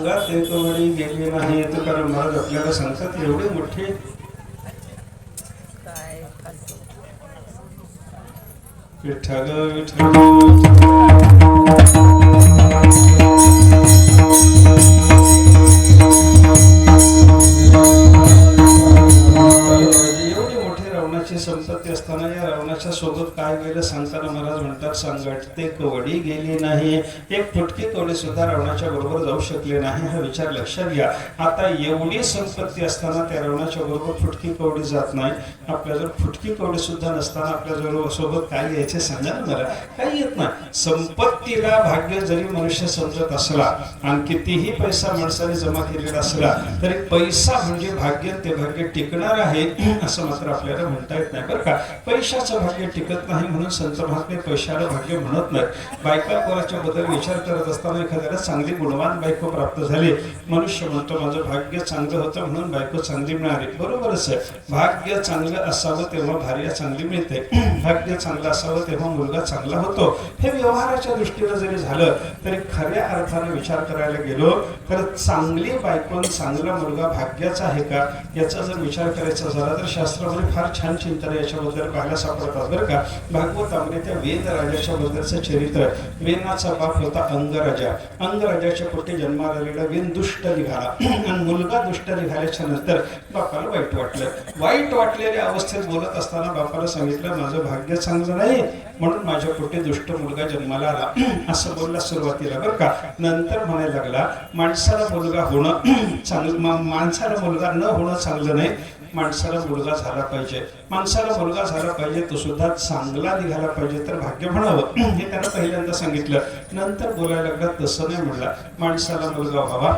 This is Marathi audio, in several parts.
अंगात एकवडी गेली नाही. तुकाराम महाराज आपल्याला सांगतात एवढे मोठे विठ्ठल संपत्ती असताना या रावणाच्या सोबत काय गेलं सांगताना महाराज म्हणतात संघटते कवडी गेली नाही. एक फुटकी कवडी सुद्धा रावणाच्या बरोबर जाऊ शकले नाही. हा विचार लक्षात घ्या. आता एवढी संपत्ती असताना त्या रावणाच्या बरोबर फुटकी कवडी जात नाही. आपल्याजवळ फुटकी कवडी सुद्धा नसताना आपल्याजवळ सोबत काय यायचे सांगा ना मला. काही येत नाही. संपत्तीला भाग्य जरी मनुष्य समजत असला आणि कितीही पैसा माणसाने जमा केलेला असला तरी पैसा म्हणजे भाग्य, ते भाग्य टिकणार आहे असं मात्र आपल्याला म्हणता येत नाही बरं का. पैशाचं भाग्य टिकत नाही म्हणून संत महात्मे पैशाला भाग्य म्हणत नाहीत. बायका पोराच्या बद्दल विचार करत असताना एखाद्याला चांगली गुणवान बायको प्राप्त झाली, मनुष्य म्हणतो माझं भाग्य चांगलं होतं म्हणून बायको चांगली मिळाली. बरोबरच आहे. भाग्य चांगलं असावं तेव्हा भार्या चांगली मिळते. भाग्य चांगलं असावं तेव्हा मुलगा चांगला होतो. हे व्यवहाराच्या दृष्टीने जरी झालं तरी खऱ्या अर्थाने विचार करायला गेलो तर चांगली बायको चांगला मुलगा भाग्याचा आहे का याचा जर विचार करायचा झाला तर शास्त्रामध्ये फार छान चिंतन याच्याबद्दल पाहायला सापडतात बरं का. भागवतामध्ये त्या वेद राजाच्या बद्दलचं चरित्र. वेनाचा बाप होता अंगराजा. अंगराजाच्या पोटी जन्माला आलेला वेन दुष्ट निघाला आणि मुलगा दुष्ट निघाल्याच्या नंतर बापाला वाईट वाटलं. वाईट वाटलेल्या अवस्थेत बोलत असताना बापाला सांगितलं माझं भाग्य चांगलं नाही म्हणून माझ्या पोटी दुष्ट मुलगा जन्माला आला असं बोलला सुरुवातीला बरं का. नंतर म्हणायला लागला माणसाला मुलगा होणं चांगलं, माणसाला मुलगा न होणं चांगलं नाही. माणसाला मुलगा झाला पाहिजे. माणसाला मुलगा झाला पाहिजे तो सुद्धा चांगला निघाला पाहिजे तर भाग्य म्हणावं हे त्यानं पहिल्यांदा सांगितलं. नंतर बोलायला लागला तसं नाही म्हणला. माणसाला मुलगा व्हावा,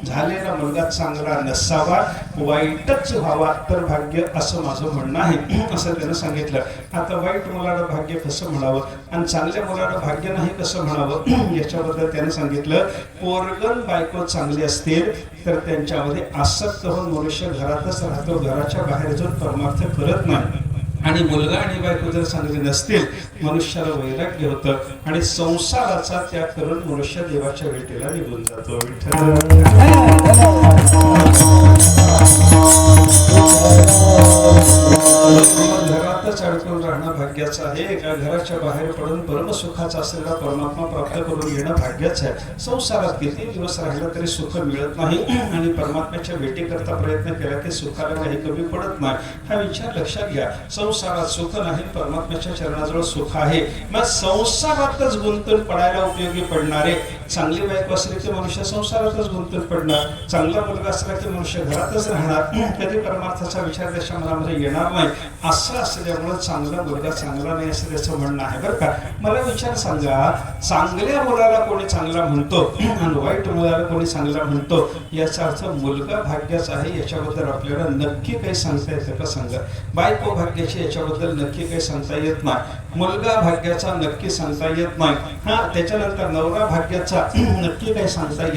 झालेला मुलगा चांगला नसावा, वाईटच व्हावा तर भाग्य असं माझं म्हणणं आहे असं त्यानं सांगितलं. आता वाईट मुलाला भाग्य कसं म्हणावं आणि चांगल्या मुलाला भाग्य नाही कसं म्हणावं याच्याबद्दल त्यानं सांगितलं. पोरगण बायको चांगली असतील तर त्यांच्यामध्ये आसक्त होऊन मनुष्य घरातच राहतो, घराच्या बाहेर जाऊन परमार्थ करत नाही. आणि मुलगा आणि बायको जर चांगले नसतील मनुष्याला वैराग्य होतं आणि संसाराचा त्याग करून मनुष्य देवाच्या भेटीला निघून जातो. घरातच अडकून राहणं भाग्याचं आहे का घराच्या बाहेर पडून परमसुखाचा असलेला परमात्मा प्राप्त करून घेणं भाग्याचं आहे. संसारात किती दिवस राहिलं तरी सुख मिळत नाही आणि परमात्म्याच्या भेटीकरता प्रयत्न केला की सुखाला काही कमी पडत नाही. हा विचार लक्षात घ्या. संसारात सुख नाही, परमात्म्याच्या चरणाजवळ सुख आहे. मग संसारातच गुंतून पडायला उपयोगी पडणारे चांगली बायको असली की मनुष्य संसारातच गुंतून पडणार, चांगला मुलगा असला की मनुष्य घरातच राहणार, कधी परमार्थाचा विचार त्याच्या मनामध्ये येणार नाही. असं असल्यामुळे चांगला मुलगा चांगला नाही असं त्याचं म्हणणं आहे बरं का. मला विचार सांगा, चांगल्या मुलाला कोणी चांगला म्हणतो आणि वाईट मुलाला कोणी चांगला म्हणतो याचा अर्थ मुलगा भाग्याचा आहे याच्याबद्दल आपल्याला नक्की काही सांगता येतं का सांगा. बायको भाग्याची याच्याबद्दल नक्की काही सांगता येत नाही. मुलगा भाग्याचा नक्की सांगता येत नाही. हा त्याच्यानंतर नवरा भाग्याचा नक्की काही सांगता येत